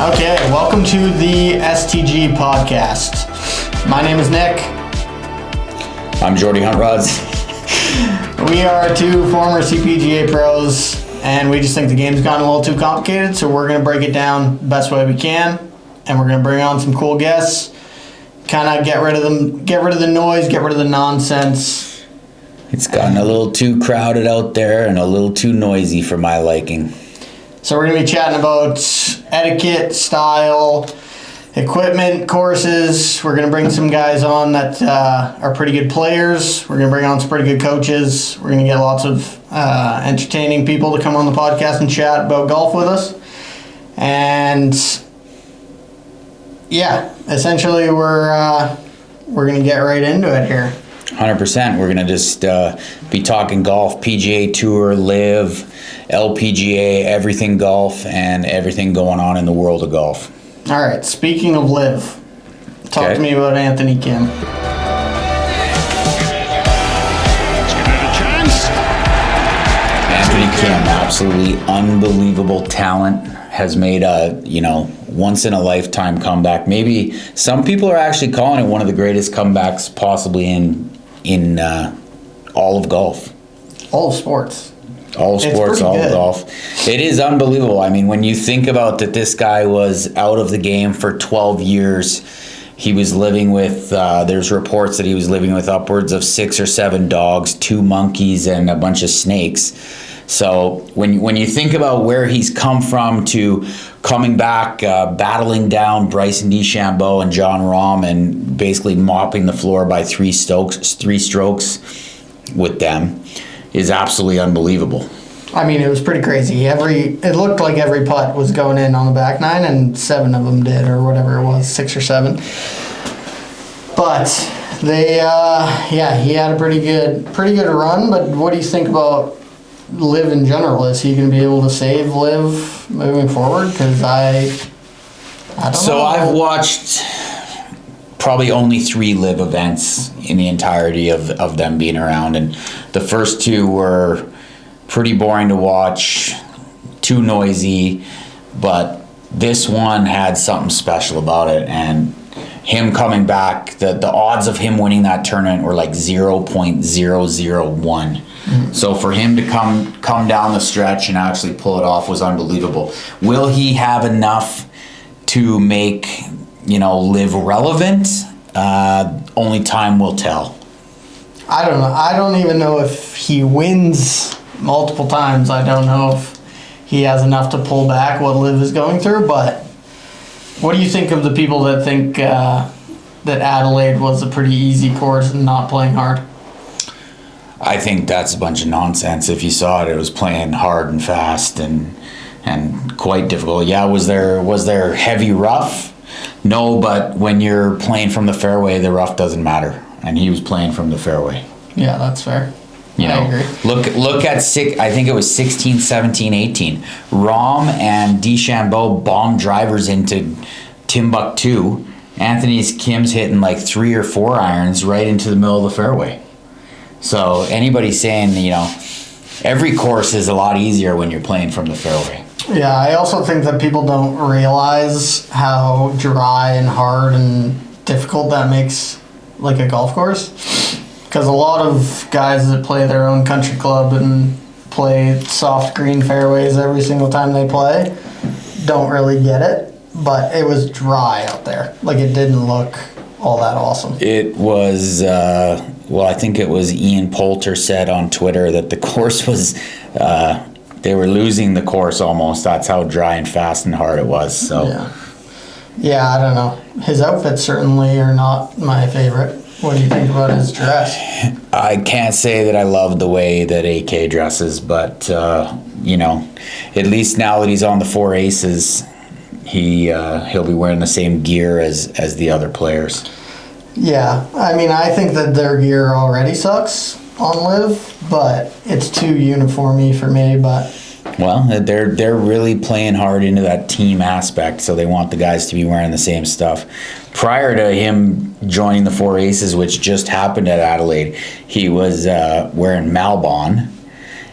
Okay, welcome to the STG podcast. My name is Nick. I'm Jordy Huntrods. We are two former CPGA pros, and we just think the game's gotten a little too complicated, so we're going to break it down the best way we can, and we're going to bring on some cool guests, kind of get rid of the noise, get rid of the nonsense. It's gotten a little too crowded out there and a little too noisy for my liking. So we're going to be chatting about etiquette, style, equipment, courses. We're going to bring some guys on that are pretty good players. We're going to bring on some pretty good coaches. We're going to get lots of entertaining people to come on the podcast and chat about golf with us. And yeah, essentially we're going to get right into it here. 100%. We're going to just be talking golf, PGA Tour, LIV, LPGA, everything golf, and everything going on in the world of golf. All right, speaking of LIV, talk to me about Anthony Kim. Let's give it a chance. Anthony Kim, absolutely unbelievable talent, has made a, once in a lifetime comeback. Maybe some people are actually calling it one of the greatest comebacks possibly in all of golf. All of sports. All sports, all golf. It is unbelievable. I mean, when you think about that, this guy was out of the game for 12 years. He was living with, there's reports that he was living with upwards of 6 or 7 dogs, 2 monkeys, and a bunch of snakes. So when you think about where he's come from to coming back, battling down Bryson DeChambeau and Jon Rahm and basically mopping the floor by 3 strokes with them, is absolutely unbelievable. I mean, it was pretty crazy. It looked like every putt was going in on the back nine, and 7 of them did, or whatever it was, 6 or 7. But they, he had a pretty good run. But what do you think about LIV in general? Is he going to be able to save LIV moving forward? Because I don't know. So I've watched probably only 3 LIV events in the entirety of them being around, and the first 2 were pretty boring to watch, too noisy, but this one had something special about it, and him coming back, the odds of him winning that tournament were like 0.001. Mm-hmm. So for him to come down the stretch and actually pull it off was unbelievable. Will he have enough to make LIV relevant? Only time will tell. I don't know. I don't even know if he wins multiple times. I don't know if he has enough to pull back what LIV is going through. But what do you think of the people that think that Adelaide was a pretty easy course and not playing hard? I think that's a bunch of nonsense. If you saw it was playing hard and fast and quite difficult. Yeah, was there heavy rough? No, but when you're playing from the fairway, the rough doesn't matter, and he was playing from the fairway. Yeah, that's fair. I agree. Look at I think it was 16, 17, 18. Rahm and DeChambeau bombed drivers into Timbuktu. Anthony Kim's hitting like 3 or 4 irons right into the middle of the fairway. So anybody saying every course is a lot easier when you're playing from the fairway. Yeah, I also think that people don't realize how dry and hard and difficult that makes like a golf course. Because a lot of guys that play their own country club and play soft green fairways every single time they play don't really get it. But it was dry out there. Like, it didn't look all that awesome. It was, I think it was Ian Poulter said on Twitter that the course was... they were losing the course almost. That's how dry and fast and hard it was. So, yeah, I don't know. His outfits certainly are not my favorite. What do you think about his dress? I can't say that I love the way that AK dresses, but at least now that he's on the 4 Aces, he'll be wearing the same gear as the other players. Yeah, I mean, I think that their gear already sucks on LIV, but it's too uniformy for me. But well, they're really playing hard into that team aspect, so they want the guys to be wearing the same stuff. Prior to him joining the 4 Aces, which just happened at Adelaide, he was wearing Malbon,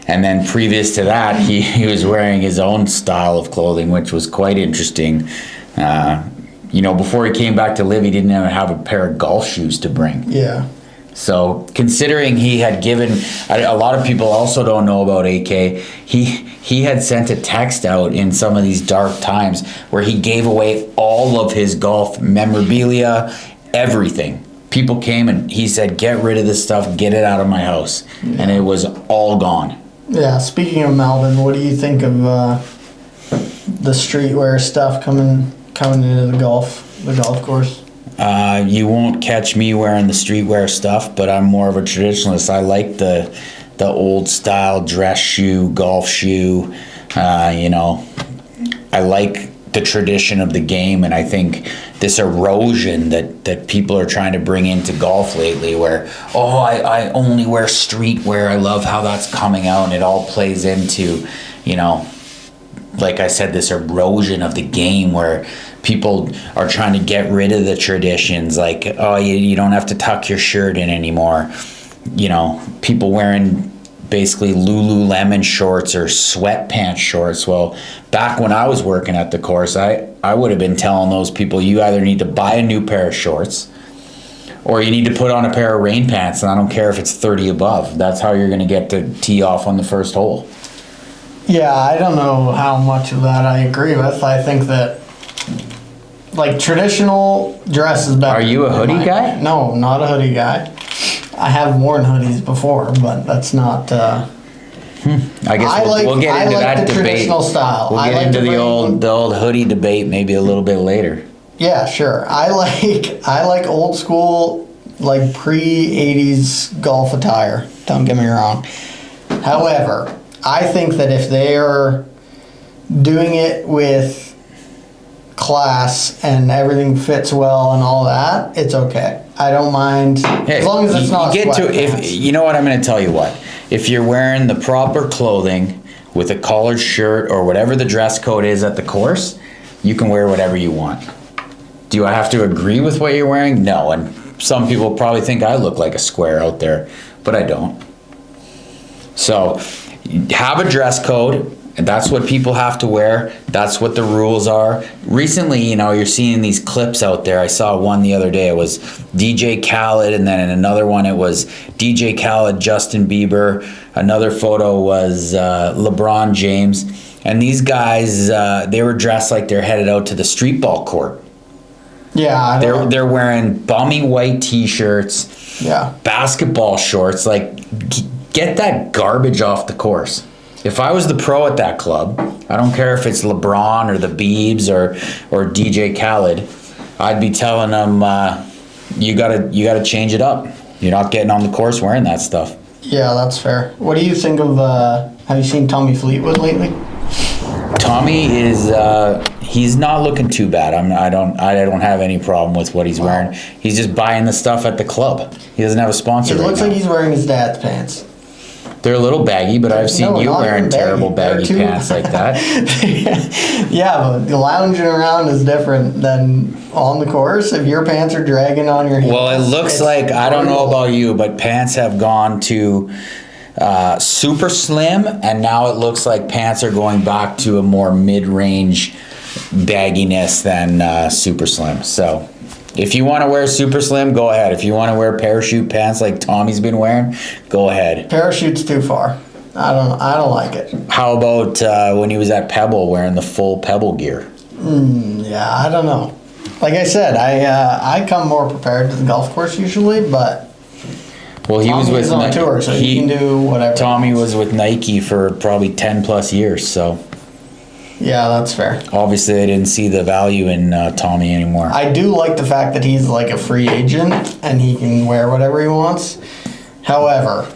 And then previous to that, he was wearing his own style of clothing, which was quite interesting. Before he came back to LIV, he didn't even have a pair of golf shoes to bring. Yeah. So considering he had given, a lot of people also don't know about AK, he had sent a text out in some of these dark times where he gave away all of his golf memorabilia, everything. People came and he said, get rid of this stuff, get it out of my house. Yeah. And it was all gone. Yeah, speaking of Melbourne, what do you think of the streetwear stuff coming into the golf course? You won't catch me wearing the streetwear stuff, but I'm more of a traditionalist. I like the old style dress shoe, golf shoe. I like the tradition of the game, and I think this erosion that people are trying to bring into golf lately, where I only wear streetwear. I love how that's coming out, and it all plays into, like I said, this erosion of the game where people are trying to get rid of the traditions, like, you don't have to tuck your shirt in anymore. People wearing basically Lululemon shorts or sweatpants shorts. Well, back when I was working at the course, I would have been telling those people, you either need to buy a new pair of shorts or you need to put on a pair of rain pants, and I don't care if it's 30 above. That's how you're going to get to tee off on the first hole. Yeah, I don't know how much of that I agree with. I think that, like, traditional dress is better. Are you a hoodie guy? No, not a hoodie guy. I have worn hoodies before, but that's not. I guess we'll get into that debate. Traditional style. We'll get into the old hoodie debate maybe a little bit later. Yeah, sure. I like old school, like pre-80s golf attire. Don't get me wrong. However, I think that if they are doing it with class and everything fits well and all that, it's okay. I don't mind, as long as it's not sweatpants. You know what, I'm going to tell you what. If you're wearing the proper clothing with a collared shirt or whatever the dress code is at the course, you can wear whatever you want. Do I have to agree with what you're wearing? No, and some people probably think I look like a square out there, but I don't. So, have a dress code. And that's what people have to wear. That's what the rules are. Recently, you're seeing these clips out there. I saw one the other day. It was DJ Khaled, and then in another one it was DJ Khaled, Justin Bieber. Another photo was LeBron James. And these guys, they were dressed like they're headed out to the street ball court. Yeah, they're wearing bummy white t-shirts. Yeah. Basketball shorts. Like, get that garbage off the course. If I was the pro at that club, I don't care if it's LeBron or the Biebs or DJ Khaled, I'd be telling them, you gotta change it up. You're not getting on the course wearing that stuff. Yeah, that's fair. What do you think of? Have you seen Tommy Fleetwood lately? Tommy is he's not looking too bad. I don't have any problem with what he's wearing. He's just buying the stuff at the club. He doesn't have a sponsor. It right looks now. like he's wearing his dad's pants. They're a little baggy, but I've seen you wearing terrible baggy pants like that. Yeah, but lounging around is different than on the course. If your pants are dragging on your heels. Well, it looks like, I don't know about you, but pants have gone to super slim, and now it looks like pants are going back to a more mid-range bagginess than super slim. So if you want to wear super slim, go ahead. If you want to wear parachute pants like Tommy's been wearing, go ahead. Parachute's too far. I don't like it. How about when he was at Pebble wearing the full Pebble gear? Yeah, I don't know. Like I said, I come more prepared to the golf course usually, but well, he was with on tour, so he can do whatever. Tommy was with Nike for probably 10 plus years, so. Yeah, that's fair. Obviously, they didn't see the value in Tommy anymore. I do like the fact that he's like a free agent and he can wear whatever he wants. However,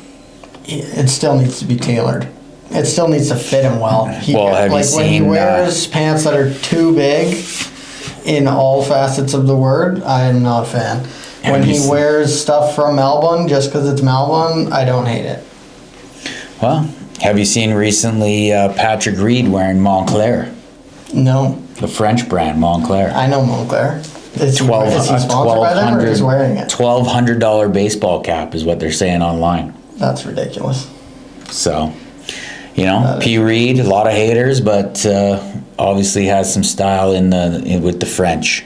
it still needs to be tailored. It still needs to fit him well. Have you seen, when he wears pants that are too big in all facets of the word, I am not a fan. When he wears stuff from Melbourne just because it's Melbourne, I don't hate it. Well, have you seen recently Patrick Reed wearing Montclair? No. The French brand, Montclair. I know Montclair. Is he sponsored by them or just wearing it? $1,200 baseball cap is what they're saying online. That's ridiculous. So, You know, P. Reed, a lot of haters, but obviously has some style with the French.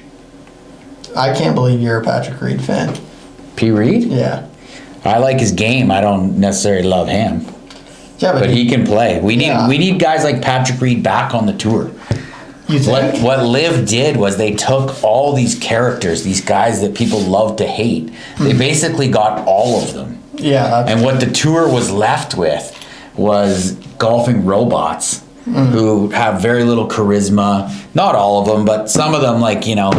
I can't believe you're a Patrick Reed fan. P. Reed? Yeah. I like his game. I don't necessarily love him. Yeah, But he can play. We need guys like Patrick Reed back on the tour. You think? What LIV did was they took all these characters, these guys that people love to hate. They basically got all of them. Yeah. And what the tour was left with was golfing robots who have very little charisma. Not all of them, but some of them, like, you know,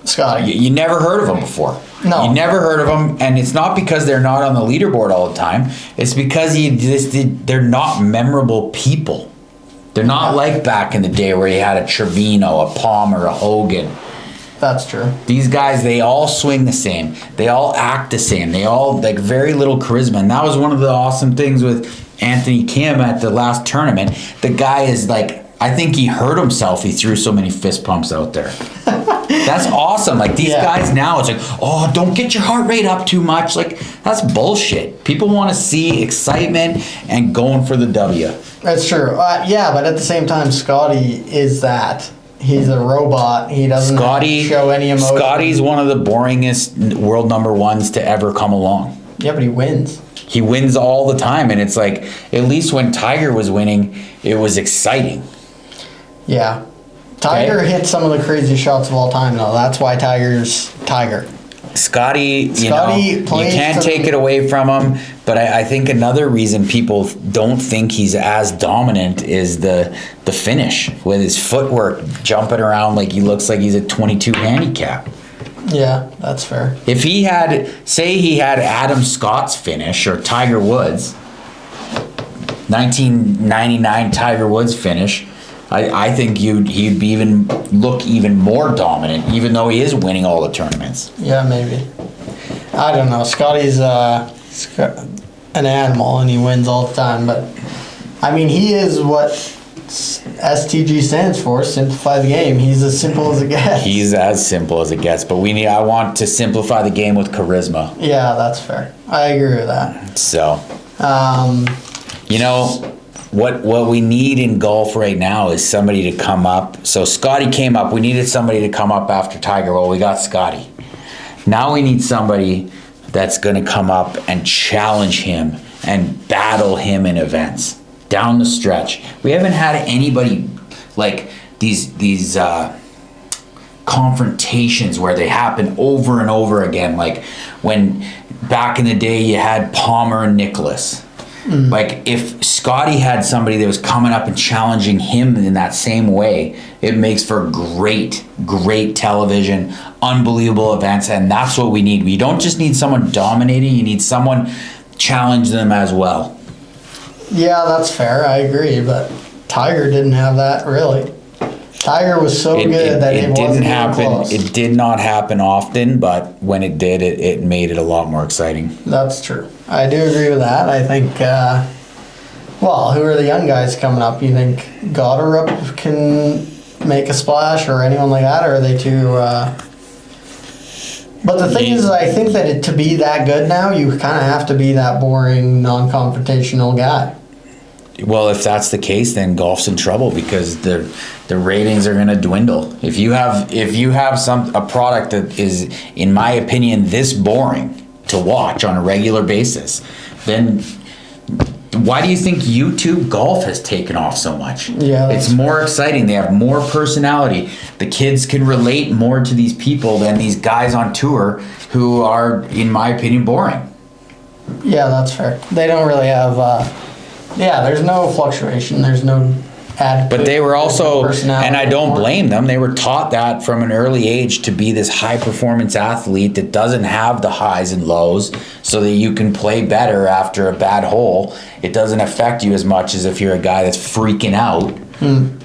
Scotty. you never heard of them before. No. You never heard of them, and it's not because they're not on the leaderboard all the time. It's because they're not memorable people. They're not like back in the day where you had a Trevino, a Palmer, a Hogan. That's true. These guys, they all swing the same. They all act the same. They all, like, very little charisma. And that was one of the awesome things with Anthony Kim at the last tournament. The guy is like, I think he hurt himself. He threw so many fist pumps out there. That's awesome. Like, these guys now, it's like, oh, don't get your heart rate up too much. Like, that's bullshit. People want to see excitement and going for the W. That's true. Yeah, but at the same time, Scotty is that. He's a robot. He doesn't show any emotion. Scotty's one of the boringest world number ones to ever come along. Yeah, but he wins. He wins all the time, and it's like, at least when Tiger was winning, it was exciting. Yeah. Tiger hit some of the craziest shots of all time, though. That's why Tiger's Tiger. Scotty, you can't take it away from him, but I think another reason people don't think he's as dominant is the finish, with his footwork jumping around like he looks like he's a 22 handicap. Yeah, that's fair. If he had, say he had Adam Scott's finish or Tiger Woods, 1999 Tiger Woods finish, I think he'd be look even more dominant, even though he is winning all the tournaments. Yeah, maybe. I don't know. Scotty's an animal, and he wins all the time. But I mean, he is what STG stands for. Simplify the game. He's as simple as it gets. He's as simple as it gets. But I want to simplify the game with charisma. Yeah, that's fair. I agree with that. So, you know. What we need in golf right now is somebody to come up. So Scotty came up. We needed somebody to come up after Tiger. Well, we got Scotty. Now we need somebody that's going to come up and challenge him and battle him in events down the stretch. We haven't had anybody like these confrontations where they happen over and over again. Like when back in the day you had Palmer and Nicklaus. Like, if Scotty had somebody that was coming up and challenging him in that same way, it makes for great television, unbelievable events, and that's what we need. We don't just need someone dominating, you need someone challenge them as well. Yeah, that's fair. I agree, but Tiger didn't have that, really. Tiger was so good that it wasn't even close. It did not happen often, but when it did, it made it a lot more exciting. That's true. I do agree with that. I think, well, who are the young guys coming up? You think Goddard can make a splash or anyone like that, or are they too... But the thing is, I think that to be that good now, you kind of have to be that boring, non-confrontational guy. Well, if that's the case, then golf's in trouble because the ratings are going to dwindle. If you have a product that is, in my opinion, this boring to watch on a regular basis, then why do you think YouTube golf has taken off so much? Yeah, it's more exciting. They have more personality. The kids can relate more to these people than these guys on tour who are, in my opinion, boring. Yeah, that's fair. They don't really have... there's no fluctuation. There's no added. But they were also, and I don't blame them, they were taught that from an early age to be this high-performance athlete that doesn't have the highs and lows so that you can play better after a bad hole. It doesn't affect you as much as if you're a guy that's freaking out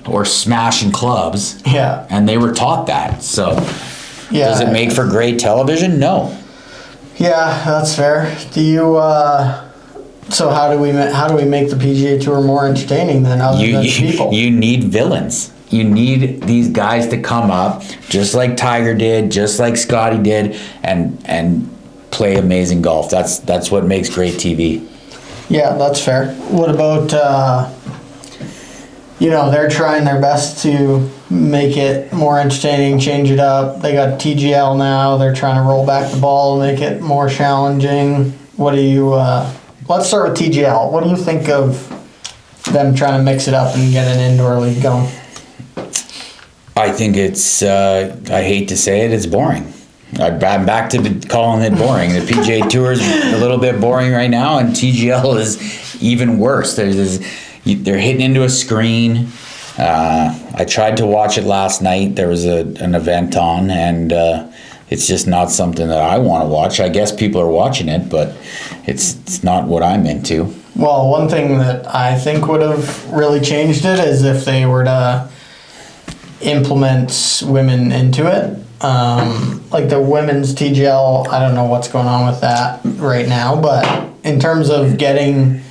or smashing clubs. Yeah. And they were taught that. So does it make for great television? No. Yeah, that's fair. Do you... So how do we make the PGA Tour more entertaining than other than people? You need villains. You need these guys to come up, just like Tiger did, just like Scotty did, and play amazing golf. That's what makes great TV. Yeah, that's fair. What about, they're trying their best to make it more entertaining, change it up. They got TGL now. They're trying to roll back the ball, make it more challenging. What do you, let's start with TGL. What do you think of them trying to mix it up and get an indoor league going? I think it's, I hate to say it, it's boring. I'm back to calling it boring. The PGA Tour is a little bit boring right now, and TGL is even worse. They're hitting into a screen. I tried to watch it last night. There was an event on, and it's just not something that I want to watch. I guess people are watching it, but it's not what I'm into. Well, one thing that I think would have really changed it is if they were to implement women into it. Like the women's TGL, I don't know what's going on with that right now, but in terms of getting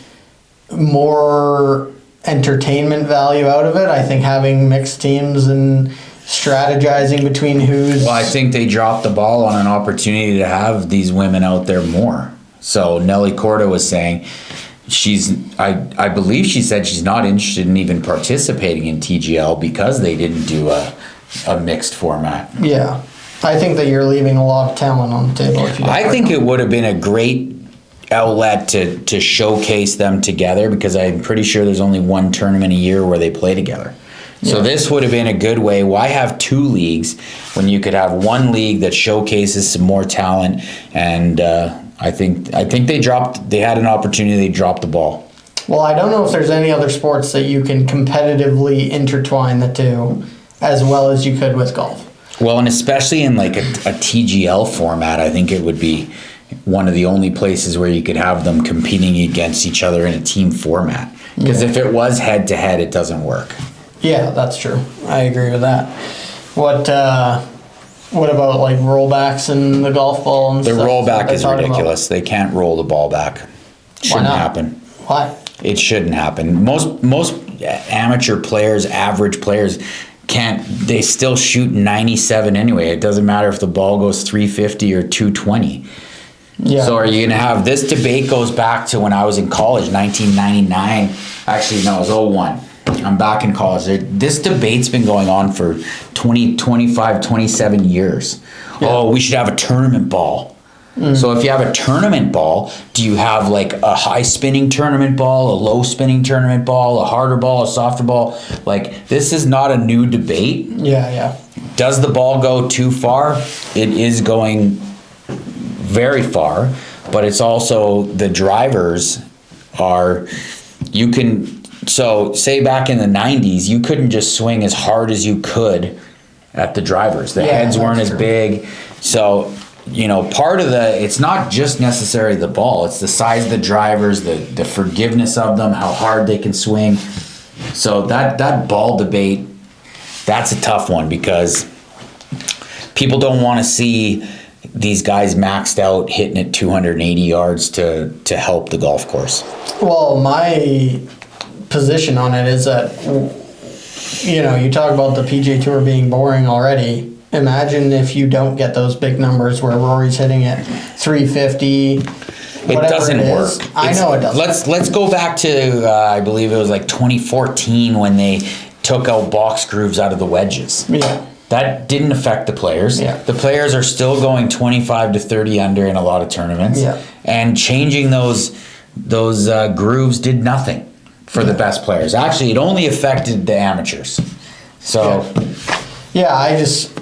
more entertainment value out of it, I think having mixed teams and strategizing between who's... Well, I think they dropped the ball on an opportunity to have these women out there more. So Nelly Corda was saying I believe she said she's not interested in even participating in TGL because they didn't do a mixed format. Yeah. I think that you're leaving a lot of talent on the table. If you I think it would have been a great outlet to showcase them together, because I'm pretty sure there's only one tournament a year where they play together. So this would have been a good way. Why have two leagues when you could have one league that showcases some more talent? And I think they had an opportunity. They dropped the ball. Well, I don't know if there's any other sports that you can competitively intertwine the two as well as you could with golf. Well, and especially in like a TGL format, I think it would be one of the only places where you could have them competing against each other in a team format. Because if it was head-to-head, it doesn't work. Yeah, that's true. I agree with that. What about like rollbacks and the golf ball and the stuff? rollback is ridiculous. They can't roll the ball back. Shouldn't happen. Why? It shouldn't happen. Most amateur players, average players, they still shoot 97 anyway. It doesn't matter if the ball goes 350 or 220. Yeah. So are you going to have this debate goes back to when I was in college, 1999. Actually, no, it was 01. I'm back in college. This debate's been going on for 20, 25, 27 years. Yeah. Oh, we should have a tournament ball. So if you have a tournament ball, do you have like a high spinning tournament ball, a low spinning tournament ball, a harder ball, a softer ball? Like, this is not a new debate. Yeah. Does the ball go too far? It is going very far, but it's also the drivers are, so say back in the 90s, you couldn't just swing as hard as you could at the drivers. The heads weren't as big. So, part of it's not just necessarily the ball, it's the size of the drivers, the forgiveness of them, how hard they can swing. So that ball debate, that's a tough one, because people don't want to see these guys maxed out hitting at 280 yards to help the golf course. Well, my position on it is that, you talk about the PGA Tour being boring already. Imagine if you don't get those big numbers where Rory's hitting at 350. It doesn't work. I know it doesn't. Let's go back to I believe it was like 2014 when they took out box grooves out of the wedges. Yeah. That didn't affect the players. Yeah. The players are still going 25 to 30 under in a lot of tournaments. Yeah. And changing those grooves did nothing for the best players. Actually, it only affected the amateurs. So. Yeah, I just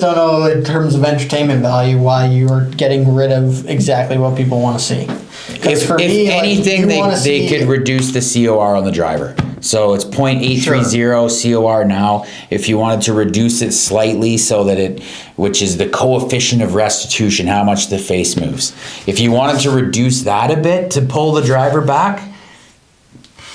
don't know in terms of entertainment value why you're getting rid of exactly what people want to see. If anything, they could reduce the COR on the driver. So it's .830 COR now. If you wanted to reduce it slightly so that which is the coefficient of restitution, how much the face moves. If you wanted to reduce that a bit to pull the driver back,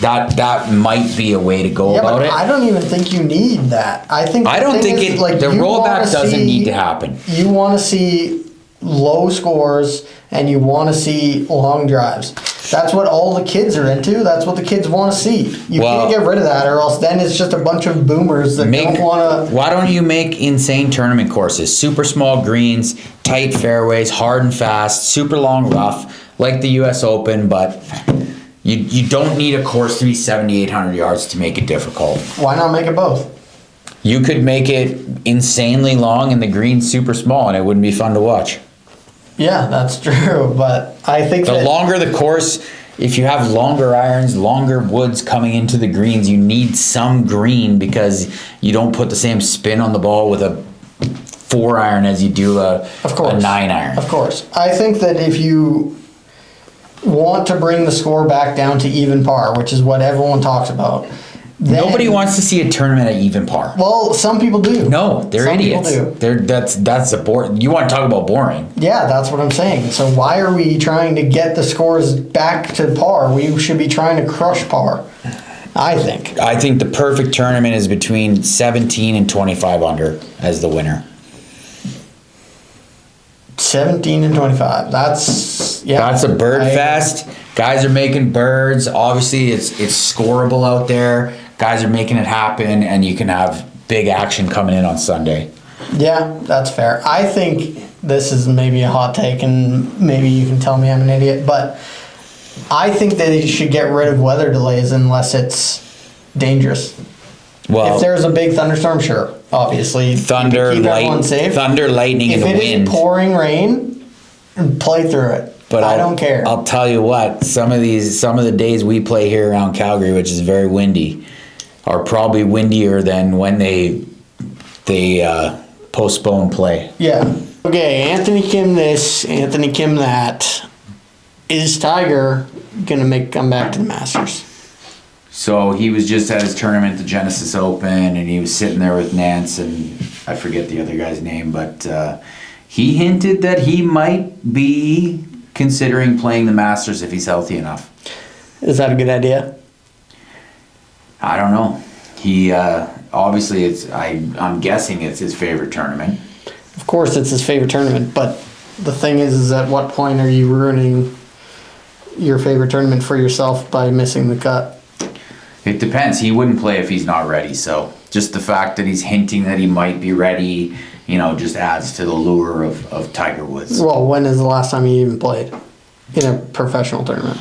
that might be a way to go about it. I don't even think you need that. I don't think the rollback doesn't need to happen. You want to see low scores and you want to see long drives. That's what all the kids are into. That's what the kids want to see. You can't get rid of that, or else then it's just a bunch of boomers that don't want to. Why don't you make insane tournament courses? Super small greens, tight fairways, hard and fast, super long rough, like the U.S. Open, but You don't need a course to be 7,800 yards to make it difficult. Why not make it both? You could make it insanely long and the green's super small, and it wouldn't be fun to watch. Yeah, that's true, but I think The longer the course, if you have longer irons, longer woods coming into the greens, you need some green because you don't put the same spin on the ball with a 4-iron as you do a 9-iron. Of course. I think that if you want to bring the score back down to even par, which is what everyone talks about, then, nobody wants to see a tournament at even par. Well, some people do. No, they're some idiots. People do. That's a boring. You want to talk about boring? Yeah, that's what I'm saying. So why are we trying to get the scores back to par? We should be trying to crush par, I think. I think the perfect tournament is between 17 and 25 under as the winner. 17 and 25. That's a bird fest. Guys are making birds. Obviously, it's scoreable out there. Guys are making it happen, and you can have big action coming in on Sunday. Yeah, that's fair. I think this is maybe a hot take, and maybe you can tell me I'm an idiot, but I think that you should get rid of weather delays unless it's dangerous. Well, if there's a big thunderstorm, sure. Obviously, thunder, keep everyone safe. Thunder, lightning, and the wind. If it is pouring rain, play through it. But I don't care. I'll tell you what. Some of the days we play here around Calgary, which is very windy, are probably windier than when they postpone play. Yeah. Okay. Anthony Kim this. Anthony Kim that. Is Tiger gonna make a comeback to the Masters? So he was just at his tournament, the Genesis Open, and he was sitting there with Nance, and I forget the other guy's name, but he hinted that he might be considering playing the Masters if he's healthy enough. Is that a good idea? I don't know. He obviously I'm guessing it's his favorite tournament. Of course, it's his favorite tournament, but the thing is at what point are you ruining your favorite tournament for yourself by missing the cut? It depends. He wouldn't play if he's not ready. So just the fact that he's hinting that he might be ready, just adds to the lure of Tiger Woods. Well, when is the last time he even played in a professional tournament?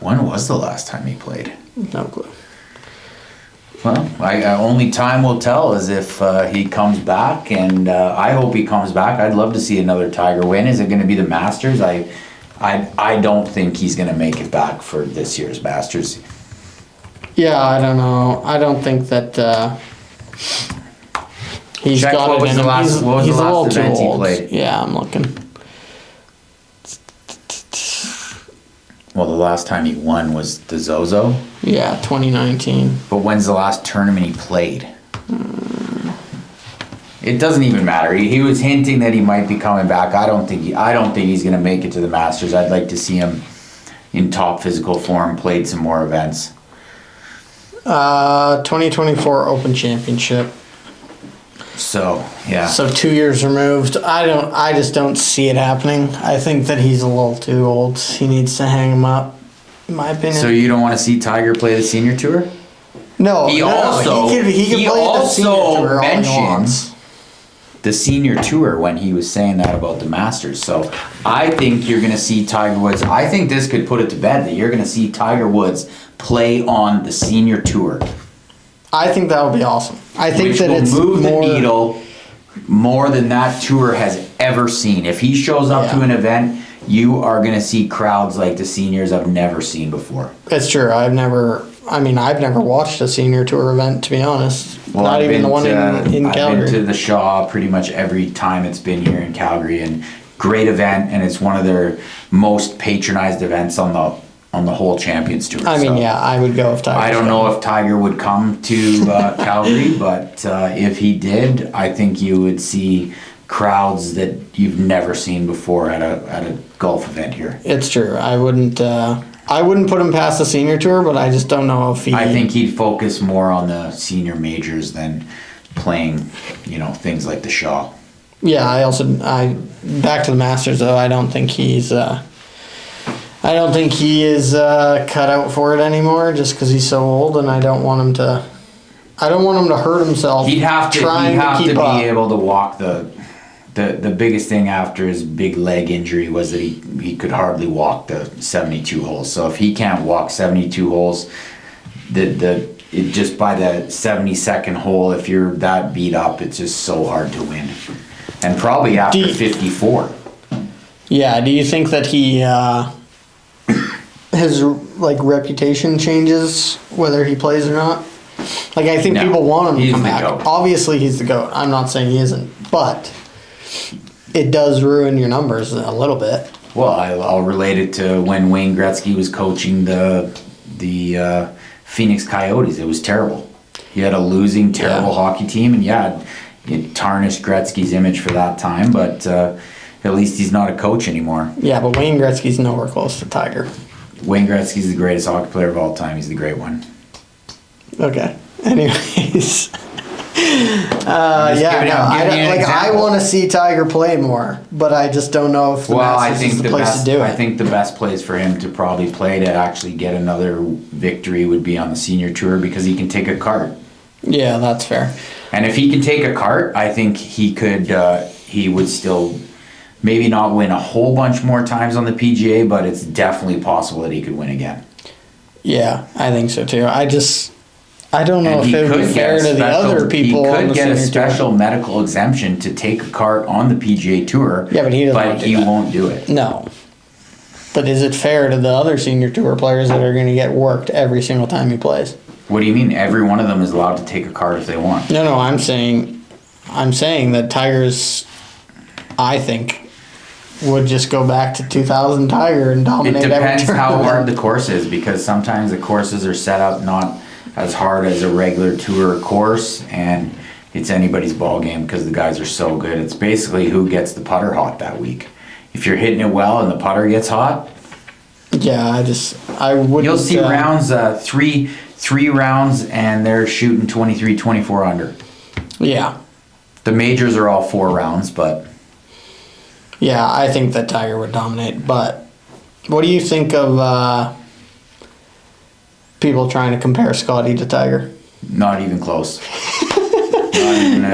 When was the last time he played? No clue. Well, only time will tell is if he comes back, and I hope he comes back. I'd love to see another Tiger win. Is it going to be the Masters? I don't think he's going to make it back for this year's Masters. Yeah, I don't know. I don't think that he's Check, got what it was in the him. last- He's, what was he's the a little last too event he old. played? Yeah, I'm looking. Well, the last time he won was the Zozo. Yeah, 2019. But when's the last tournament he played? It doesn't even matter. He was hinting that he might be coming back. I don't think he's going to make it to the Masters. I'd like to see him in top physical form, played some more events. 2024 Open Championship. So, yeah. So 2 years removed. I just don't see it happening. I think that he's a little too old. He needs to hang him up, in my opinion. So you don't want to see Tiger play the senior tour? No, He no, also he can play the senior tour all he mentioned wants. the senior tour when he was saying that about the Masters. So I think you're going to see Tiger Woods. I think this could put it to bed that you're going to see Tiger Woods play on the senior tour. I think that would be awesome. I think which that will it's move more, the needle more than that tour has ever seen. If he shows up to an event, you are going to see crowds like the seniors I've never seen before. It's true. I've never watched a senior tour event, to be honest. Well, Not even the one in Calgary. I've been to the Shaw pretty much every time it's been here in Calgary, and great event, and it's one of their most patronized events on the whole Champions Tour. I mean, yeah, I would go if Tiger. I don't know if Tiger would come to Calgary, but if he did, I think you would see crowds that you've never seen before at a golf event here. It's true. I wouldn't put him past the senior tour, but I just don't know if he. I think he'd focus more on the senior majors than playing, things like the Shaw. Yeah, back to the Masters though. I don't think he is cut out for it anymore, just because he's so old, and I don't want him to hurt himself. He'd have to keep be up. able to walk the the biggest thing after his big leg injury was that he could hardly walk the 72 holes. So if he can't walk 72 holes, it just by the 72nd hole, if you're that beat up, it's just so hard to win. And probably after 54. Yeah, do you think that he his like reputation changes whether he plays or not? Like, I think No, people want him to he's come the back. GOAT. Obviously, he's the GOAT. I'm not saying he isn't, but it does ruin your numbers a little bit. Well, I'll relate it to when Wayne Gretzky was coaching the Phoenix Coyotes. It was terrible. He had a losing, terrible hockey team, and it tarnished Gretzky's image for that time, but at least he's not a coach anymore. Yeah, but Wayne Gretzky's nowhere close to Tiger. Wayne Gretzky's the greatest hockey player of all time. He's the great one. Okay. Anyways. I want to see Tiger play more, but I just don't know if the Masters is the place to do it. I think the best place for him to probably play to actually get another victory would be on the senior tour, because he can take a cart. Yeah, that's fair. And if he can take a cart, I think he would still maybe not win a whole bunch more times on the PGA, but it's definitely possible that he could win again. Yeah, I think so too. I don't know if it would be fair to the other people. He could get a special medical exemption to take a cart on the PGA Tour. Yeah, but he doesn't want to do that. Won't do it. No. But is it fair to the other senior tour players that are going to get worked every single time he plays? What do you mean? Every one of them is allowed to take a cart if they want. No, I'm saying that Tiger's, I think, would just go back to 2000 Tiger and dominate every tournament. It depends how hard the course is, because sometimes the courses are set up not as hard as a regular tour course, and it's anybody's ball game because the guys are so good. It's basically who gets the putter hot that week. If you're hitting it well and the putter gets hot, yeah, I wouldn't. You'll see rounds, three rounds, and they're shooting 23, 24 under. Yeah. The majors are all 4 rounds, but yeah, I think that Tiger would dominate. But what do you think of people trying to compare Scotty to Tiger? not even close. Not even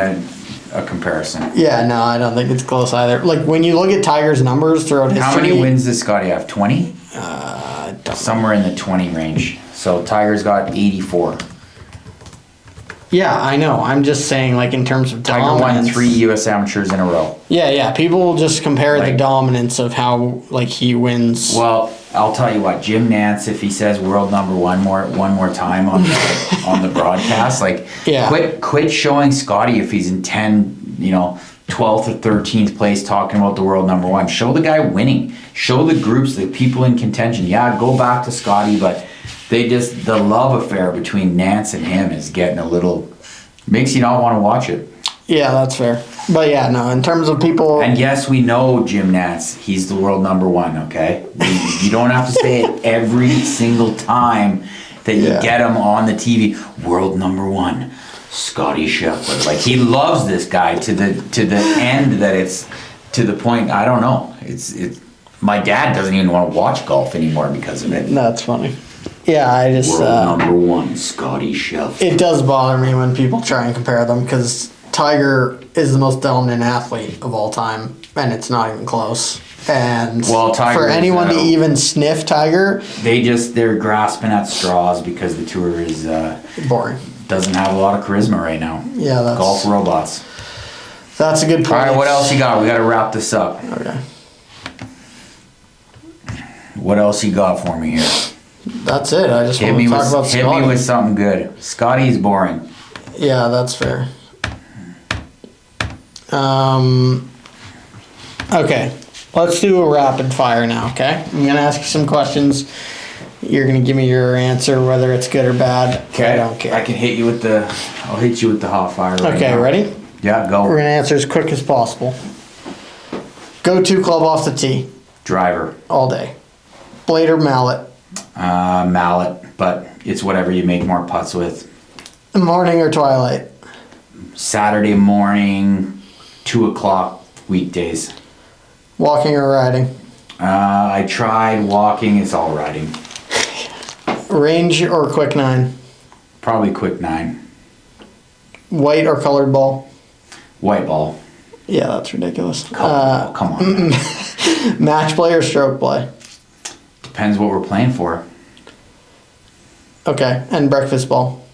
a comparison. Yeah, no, I don't think it's close either. Like, when you look at Tiger's numbers throughout history... How many wins does Scotty have? 20? I don't know. Somewhere in the 20 range. So Tiger's got 84. Yeah, I know. I'm just saying, like, in terms of Tiger dominance... won 3 U.S. amateurs in a row. Yeah. People will just compare the dominance of how, like, he wins. Well, I'll tell you what, Jim Nance, if he says world number one more time on the broadcast, like, quit showing Scotty if he's in 12th or 13th place talking about the world number one. Show the guy winning. Show the groups, the people in contention. Yeah, go back to Scotty, but the love affair between Nance and him is getting a little, makes you not want to watch it. Yeah, that's fair. But yeah, no, in terms of people... And yes, we know Jim Nance, he's the world number one, okay? You don't have to say it every single time that you get him on the TV. World number one, Scotty Scheffler. Like, he loves this guy to the end that it's to the point, I don't know. It's my dad doesn't even want to watch golf anymore because of it. That's funny. Yeah, I just... World number one, Scotty Scheffler. It does bother me when people try and compare them, because Tiger is the most dominant athlete of all time, and it's not even close. And for anyone to even sniff Tiger... They're grasping at straws because the tour is... boring. Doesn't have a lot of charisma right now. Yeah, that's... Golf robots. That's a good point. All right, what else you got? We got to wrap this up. Okay. What else you got for me here? That's it. I just want to talk about Scotty. Hit me with something good. Scotty's boring. Yeah, that's fair. Okay. Let's do a rapid fire now, okay? I'm going to ask you some questions. You're going to give me your answer, whether it's good or bad. Okay. I don't care. I'll hit you with the hot fire right Okay, now. ready? Yeah, go. We're going to answer as quick as possible. Go-to club off the tee. Driver. All day. Blade or mallet? Mallet, but it's whatever you make more putts with. Morning or twilight? Saturday morning, 2 o'clock weekdays. Walking or riding? I tried walking. It's all riding. Range or quick 9? Probably quick 9. White or colored ball? White ball. Yeah, that's ridiculous. Come on. Match play or stroke play? Depends what we're playing for. Okay, and breakfast ball?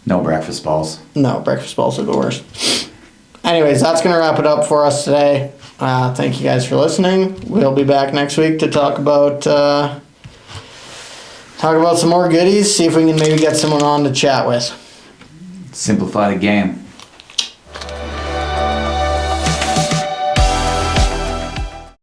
No breakfast balls. No, breakfast balls are the worst. Anyways, that's going to wrap it up for us today. Thank you guys for listening. We'll be back next week to talk about some more goodies, see if we can maybe get someone on to chat with. Simplify the game.